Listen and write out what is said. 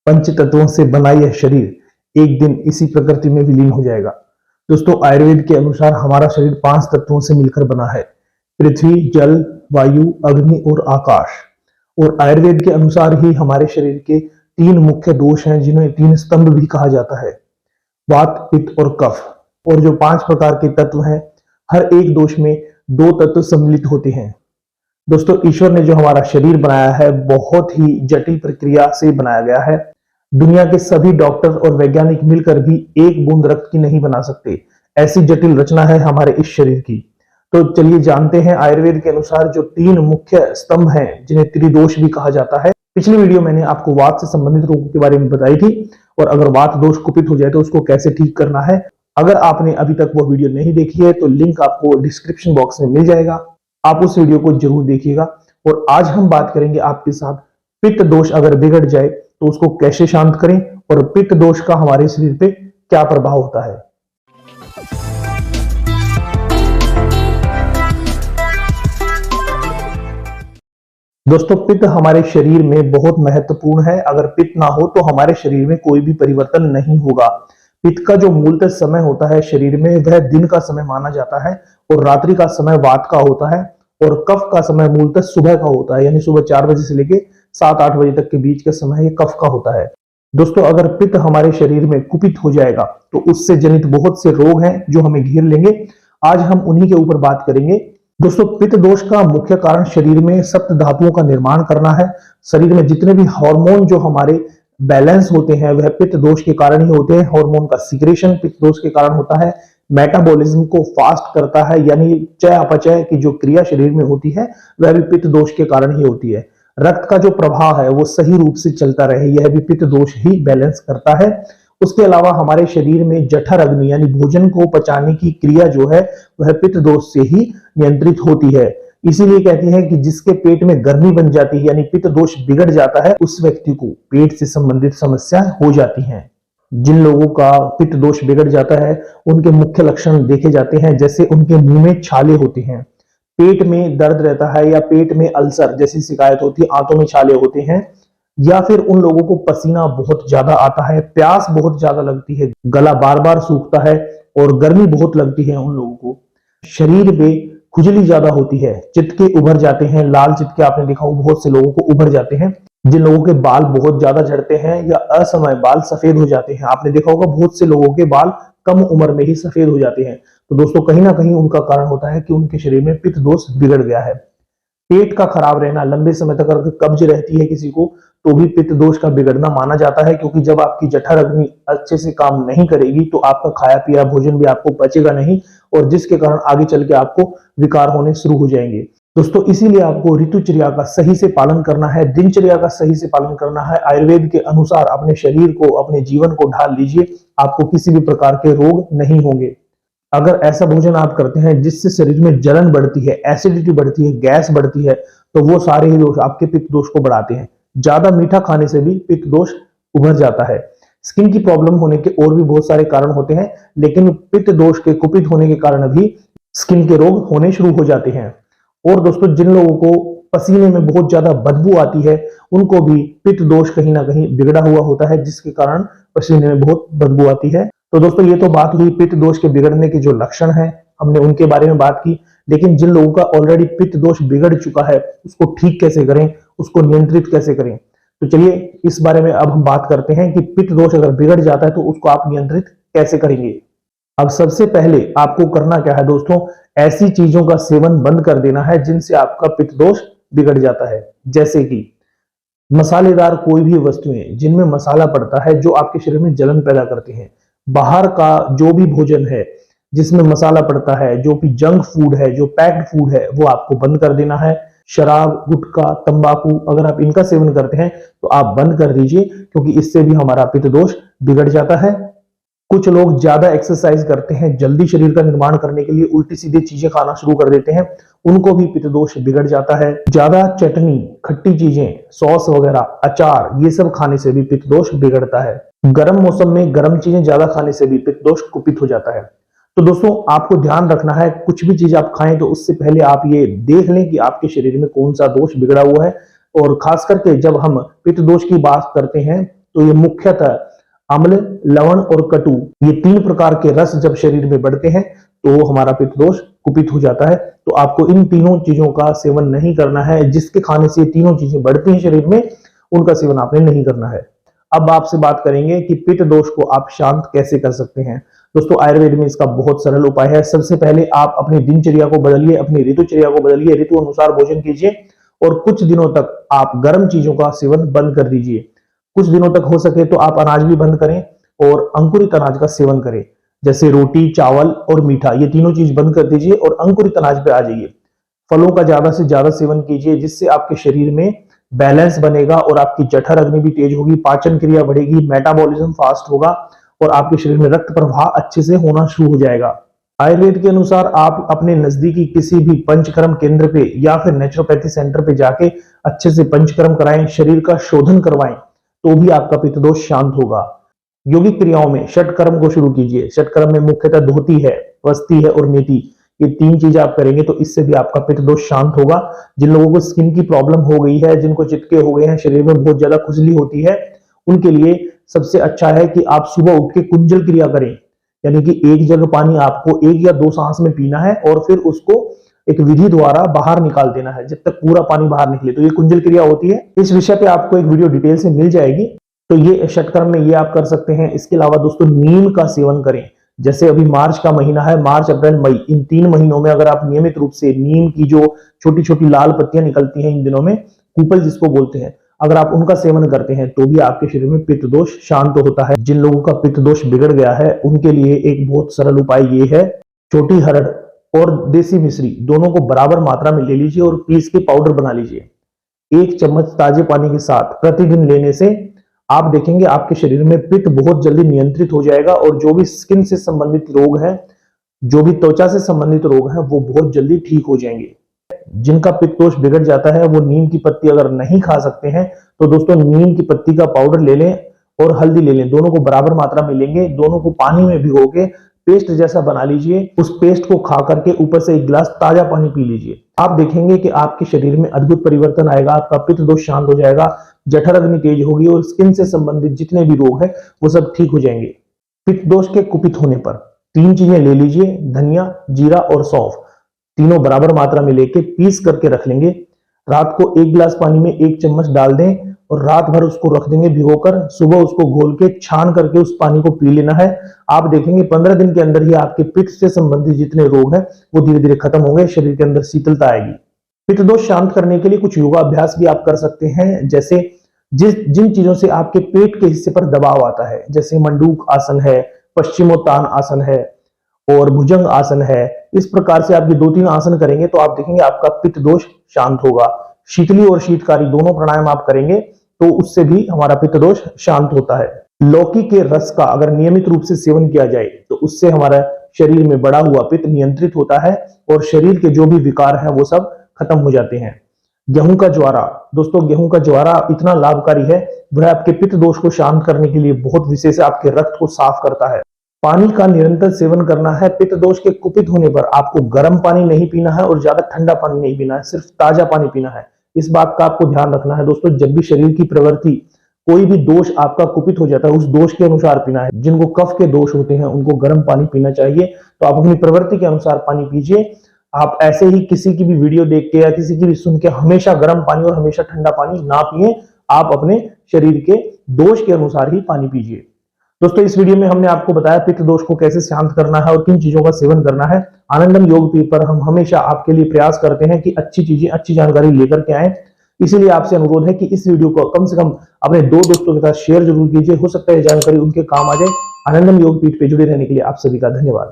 पंच तत्वों से बना यह शरीर एक दिन इसी प्रकृति में विलीन हो जाएगा। दोस्तों, आयुर्वेद के अनुसार हमारा शरीर 5 तत्वों से मिलकर बना है। पृथ्वी, जल, वायु, अग्नि और आकाश। और आयुर्वेद के अनुसार ही हमारे शरीर के 3 मुख्य दोष हैं, जिन्हें 3 स्तंभ भी कहा जाता है, वात, पित्त और कफ। और जो 5 प्रकार के तत्व हैं, हर एक दोष में 2 तत्व सम्मिलित होते हैं। दोस्तों, ईश्वर ने जो हमारा शरीर बनाया है, बहुत ही जटिल प्रक्रिया से बनाया गया है। दुनिया के सभी डॉक्टर और वैज्ञानिक मिलकर भी एक बूंद रक्त की नहीं बना सकते, ऐसी जटिल रचना है हमारे इस शरीर की। तो चलिए जानते हैं आयुर्वेद के अनुसार जो 3 मुख्य स्तंभ हैं, जिन्हें त्रिदोष भी कहा जाता है। पिछली वीडियो मैंने आपको वात से संबंधित रोगों के बारे में बताई थी, और अगर वात दोष कुपित हो जाए तो उसको कैसे ठीक करना है। अगर आपने अभी तक वो वीडियो नहीं देखी है तो लिंक आपको डिस्क्रिप्शन बॉक्स में मिल जाएगा, आप उस वीडियो को जरूर देखिएगा। और आज हम बात करेंगे आपके साथ पित्त दोष अगर बिगड़ जाए तो उसको कैसे शांत करें, और पित्त दोष का हमारे शरीर पे क्या प्रभाव होता है। दोस्तों, पित्त हमारे शरीर में बहुत महत्वपूर्ण है। अगर पित्त ना हो तो हमारे शरीर में कोई भी परिवर्तन नहीं होगा। पित्त का जो मूलतः समय होता है शरीर में, वह दिन का समय माना जाता है, और रात्रि का समय वात का होता है, और कफ का समय मूलतः सुबह का होता है, यानी सुबह 4 बजे से लेके 7-8 बजे तक के बीच का समय ये कफ का होता है। दोस्तों, अगर पित्त हमारे शरीर में कुपित हो जाएगा तो उससे जनित बहुत से रोग हैं जो हमें घेर लेंगे। आज हम उन्हीं के ऊपर बात करेंगे। दोस्तों, पित्त दोष का मुख्य कारण शरीर में सप्त धातुओं का निर्माण करना है। शरीर में जितने भी हार्मोन जो हमारे बैलेंस होते हैं, वह पित्त दोष के कारण ही होते हैं। हार्मोन का सीक्रेशन पित्त दोष के कारण होता है। मेटाबॉलिज्म को फास्ट करता है, यानी चय अपचय की जो क्रिया शरीर में होती है, वह भी पित्त दोष के कारण ही होती है। रक्त का जो प्रवाह है वो सही रूप से चलता रहे, यह भी पित्त दोष ही बैलेंस करता है। उसके अलावा हमारे शरीर में जठर अग्नि यानी भोजन को पचाने की क्रिया जो है, वह पित्त दोष से ही नियंत्रित होती है। इसीलिए कहते हैं कि जिसके पेट में गर्मी बन जाती है, यानी पित्त दोष बिगड़ जाता है, उस व्यक्ति को पेट से संबंधित समस्या हो जाती है। जिन लोगों का पित्त दोष बिगड़ जाता है, उनके मुख्य लक्षण देखे जाते हैं, जैसे उनके मुंह में छाले होते हैं, पेट में दर्द रहता है, या पेट में अल्सर जैसी शिकायत होती है, आंतों में छाले होते हैं, या फिर उन लोगों को पसीना बहुत ज्यादा आता है, प्यास बहुत ज्यादा लगती है, गला बार बार सूखता है, और गर्मी बहुत लगती है। उन लोगों को शरीर में खुजली ज्यादा होती है, चित्के उभर जाते हैं, लाल चित्के आपने देखा हो, बहुत से लोगों को उभर जाते हैं। जिन लोगों के बाल बहुत ज्यादा झड़ते हैं या असमय बाल सफेद हो जाते हैं, आपने देखा होगा बहुत से लोगों के बाल कम उम्र में ही सफेद हो जाते हैं। तो दोस्तों, कहीं ना कहीं उनका कारण होता है कि उनके शरीर में पित्त दोष बिगड़ गया है। पेट का खराब रहना, लंबे समय तक अगर कब्ज रहती है किसी को, तो भी पित्त दोष का बिगड़ना माना जाता है, क्योंकि जब आपकी जठर अग्नि अच्छे से काम नहीं करेगी तो आपका खाया पिया भोजन भी आपको पचेगा नहीं, और जिसके कारण आगे चल के आपको विकार होने शुरू हो जाएंगे। दोस्तों, इसीलिए आपको ऋतुचर्या का सही से पालन करना है, दिनचर्या का सही से पालन करना है। आयुर्वेद के अनुसार अपने शरीर को, अपने जीवन को ढाल लीजिए, आपको किसी भी प्रकार के रोग नहीं होंगे। अगर ऐसा भोजन आप करते हैं जिससे शरीर में जलन बढ़ती है, एसिडिटी बढ़ती है, गैस बढ़ती है, तो वो सारे ही दोष आपके पित्त दोष को बढ़ाते हैं। ज्यादा मीठा खाने से भी पित्त दोष उभर जाता है। स्किन की प्रॉब्लम होने के और भी बहुत सारे कारण होते हैं, लेकिन पित्त दोष के कुपित होने के कारण भी स्किन के रोग होने शुरू हो जाते हैं। और दोस्तों, जिन लोगों को पसीने में बहुत ज्यादा बदबू आती है, उनको भी पित्त दोष कहीं ना कहीं बिगड़ा हुआ होता है, जिसके कारण पसीने में बहुत बदबू आती है। तो दोस्तों, ये तो बात हुई पित्त दोष के बिगड़ने के जो लक्षण हैं, हमने उनके बारे में बात की। लेकिन जिन लोगों का ऑलरेडी पित्त दोष बिगड़ चुका है, उसको ठीक कैसे करें, उसको नियंत्रित कैसे करें। तो चलिए इस बारे में अब हम बात करते हैं कि पित्त दोष अगर बिगड़ जाता है तो उसको आप नियंत्रित कैसे करेंगे। अब सबसे पहले आपको करना क्या है दोस्तों, ऐसी चीजों का सेवन बंद कर देना है जिनसे आपका पित्त दोष बिगड़ जाता है। जैसे कि मसालेदार कोई भी वस्तुएं जिनमें मसाला पड़ता है, जो आपके शरीर में जलन पैदा करते हैं। बाहर का जो भी भोजन है जिसमें मसाला पड़ता है, जो भी जंक फूड है, जो पैक्ड फूड है, वो आपको बंद कर देना है। शराब, गुटखा, तंबाकू अगर आप इनका सेवन करते हैं तो आप बंद कर दीजिए, क्योंकि इससे भी हमारा पित्त दोष बिगड़ जाता है। कुछ लोग ज्यादा एक्सरसाइज करते हैं, जल्दी शरीर का निर्माण करने के लिए उल्टी सीधी चीजें खाना शुरू कर देते हैं, उनको भी पित्त दोष बिगड़ जाता है। ज्यादा चटनी, खट्टी चीजें, सॉस वगैरह, अचार, ये सब खाने से भी पित्त दोष बिगड़ता है। गर्म मौसम में गर्म चीजें ज्यादा खाने से भी पित्त दोष कुपित हो जाता है। तो दोस्तों, आपको ध्यान रखना है, कुछ भी चीज आप खाएं तो उससे पहले आप ये देख लें कि आपके शरीर में कौन सा दोष बिगड़ा हुआ है। और खास करके जब हम पित्त दोष की बात करते हैं तो ये मुख्यतः अम्ल, लवण और कटु, ये 3 प्रकार के रस जब शरीर में बढ़ते हैं तो हमारा पित्त दोष कुपित हो जाता है। तो आपको इन तीनों चीजों का सेवन नहीं करना है। जिसके खाने से तीनों चीजें बढ़ती हैं शरीर में, उनका सेवन आपने नहीं करना है। अब आपसे बात करेंगे कि पित्त दोष को आप शांत कैसे कर सकते हैं। दोस्तों, आयुर्वेद में इसका बहुत सरल उपाय है। सबसे पहले आप अपनी दिनचर्या को बदलिए, अपनी ऋतुचर्या को बदलिए, ऋतु अनुसार भोजन कीजिए और कुछ दिनों तक आप गर्म चीजों का सेवन बंद कर दीजिए। कुछ दिनों तक हो सके तो आप अनाज भी बंद करें और अंकुरित अनाज का सेवन करें, जैसे रोटी, चावल और मीठा, ये तीनों चीज बंद कर दीजिए और अंकुरित अनाज पे आ जाइए। फलों का ज्यादा से ज्यादा सेवन कीजिए, जिससे आपके शरीर में बैलेंस बनेगा और आपकी जठर अग्नि भी तेज होगी, पाचन क्रिया बढ़ेगी, मेटाबॉलिज्म फास्ट होगा और आपके शरीर में रक्त प्रवाह अच्छे से होना शुरू हो जाएगा। आयुर्वेद के अनुसार आप अपने नजदीकी किसी भी पंचकर्म केंद्र पे या फिर नेचुरोपैथी सेंटर पे जाके अच्छे से पंचकर्म कराएं, शरीर का शोधन करवाएं, तो भी आपका पित्त दोष शांत होगा। योगिक क्रियाओं में षटकर्म को शुरू कीजिए। षटकर्म में मुख्यतः धोती है, वस्ती है और नीति, ये 3 चीजें आप करेंगे तो इससे भी आपका पित्त दोष शांत होगा। जिन लोगों को स्किन की प्रॉब्लम हो गई है, जिनको चिटके हो गए हैं, शरीर में बहुत ज्यादा खुजली होती है, उनके लिए सबसे अच्छा है कि आप सुबह उठ के कुंजल क्रिया करें, यानी कि 1 जग पानी आपको 1 या 2 सांस में पीना है और फिर उसको एक विधि द्वारा बाहर निकाल देना है जब तक पूरा पानी बाहर निकले, तो ये कुंजल क्रिया होती है। इस विषय पे आपको एक वीडियो डिटेल से मिल जाएगी, तो ये षटकर्म में ये आप कर सकते हैं। इसके अलावा दोस्तों, नीम का सेवन करें। जैसे अभी मार्च का महीना है, मार्च, अप्रैल, मई, इन 3 महीनों में अगर आप नियमित रूप से नीम की जो छोटी छोटी लाल पत्तियां निकलती हैं इन दिनों में, कूपल जिसको बोलते हैं, अगर आप उनका सेवन करते हैं तो भी आपके शरीर में पित्त दोष शांत होता है। जिन लोगों का पित्त दोष बिगड़ गया है उनके लिए एक बहुत सरल उपाय ये है, छोटी हरड़ और देसी मिश्री दोनों को बराबर मात्रा में ले लीजिए और पीस के पाउडर बना लीजिए। 1 चम्मच ताजे पानी के साथ प्रतिदिन लेने से आप देखेंगे आपके शरीर में पित्त बहुत जल्दी नियंत्रित हो जाएगा और जो भी स्किन से संबंधित रोग है, जो भी त्वचा से संबंधित रोग है, वो बहुत जल्दी ठीक हो जाएंगे। जिनका पित्त दोष बिगड़ जाता है वो नीम की पत्ती अगर नहीं खा सकते हैं तो दोस्तों नीम की पत्ती का पाउडर ले लें और हल्दी ले लें, दोनों को बराबर मात्रा में लेंगे, दोनों को पानी में भिगो के पेस्ट जैसा बना लीजिए। उस पेस्ट को खा करके ऊपर से 1 गिलास ताजा पानी पी लीजिए। आप देखेंगे कि आपके शरीर में अद्भुत परिवर्तन आएगा, आपका पित्त दोष शांत हो जाएगा, जठर अग्नि तेज होगी और स्किन से संबंधित जितने भी रोग हैं वो सब ठीक हो जाएंगे। पित्त दोष के कुपित होने पर 3 चीजें ले लीजिए, धनिया, जीरा और सौंफ, तीनों बराबर मात्रा में लेके पीस करके रख लेंगे। रात को 1 गिलास पानी में 1 चम्मच डाल दें और रात भर उसको रख देंगे भिगोकर, सुबह उसको घोल के छान करके उस पानी को पी लेना है। आप देखेंगे 15 दिन के अंदर ही आपके पित्त से संबंधित जितने रोग हैं वो धीरे धीरे खत्म होंगे, शरीर के अंदर शीतलता आएगी। पित्त दोष शांत करने के लिए कुछ योगाभ्यास भी आप कर सकते हैं, जैसे जिन चीजों से आपके पेट के हिस्से पर दबाव आता है, जैसे मंडूक आसन है, पश्चिमोत्तान आसन है और भुजंग आसन है। इस प्रकार से आप ये 2-3 आसन करेंगे तो आप देखेंगे आपका पित्त दोष शांत होगा। शीतली और शीतकारी दोनों प्राणायाम आप करेंगे तो उससे भी हमारा पित्त दोष शांत होता है। लौकी के रस का अगर नियमित रूप से सेवन किया जाए तो उससे हमारा शरीर में बढ़ा हुआ पित्त नियंत्रित होता है और शरीर के जो भी विकार हैं वो सब खत्म हो जाते हैं। गेहूं का ज्वारा, दोस्तों गेहूं का ज्वारा इतना लाभकारी है, वह आपके पित्त दोष को शांत करने के लिए बहुत विशेष है, आपके रक्त को साफ करता है। पानी का निरंतर सेवन करना है। पित्त दोष के कुपित होने पर आपको गर्म पानी नहीं पीना है और ज्यादा ठंडा पानी नहीं पीना है, सिर्फ ताजा पानी पीना है। इस बात का आपको ध्यान रखना है दोस्तों। जब भी शरीर की प्रवृत्ति, कोई भी दोष आपका कुपित हो जाता है, उस दोष के अनुसार पीना है। जिनको कफ के दोष होते हैं उनको गर्म पानी पीना चाहिए, तो आप अपनी प्रवृत्ति के अनुसार पानी पीजिए। आप ऐसे ही किसी की भी वीडियो देख के या किसी की भी सुन के हमेशा गर्म पानी और हमेशा ठंडा पानी ना पिए। आप अपने शरीर के दोष के अनुसार ही पानी पीजिए। दोस्तों, इस वीडियो में हमने आपको बताया पित्त दोष को कैसे शांत करना है और किन चीजों का सेवन करना है। आनंदम योग पीठ पर हम हमेशा आपके लिए प्रयास करते हैं कि अच्छी चीजें, अच्छी जानकारी लेकर के आए। इसीलिए आपसे अनुरोध है कि इस वीडियो को कम से कम अपने 2 दोस्तों के साथ शेयर जरूर कीजिए, हो सकता है जानकारी उनके काम आ जाए। आनंदम योग पीठ पे जुड़े रहने के लिए आप सभी का धन्यवाद।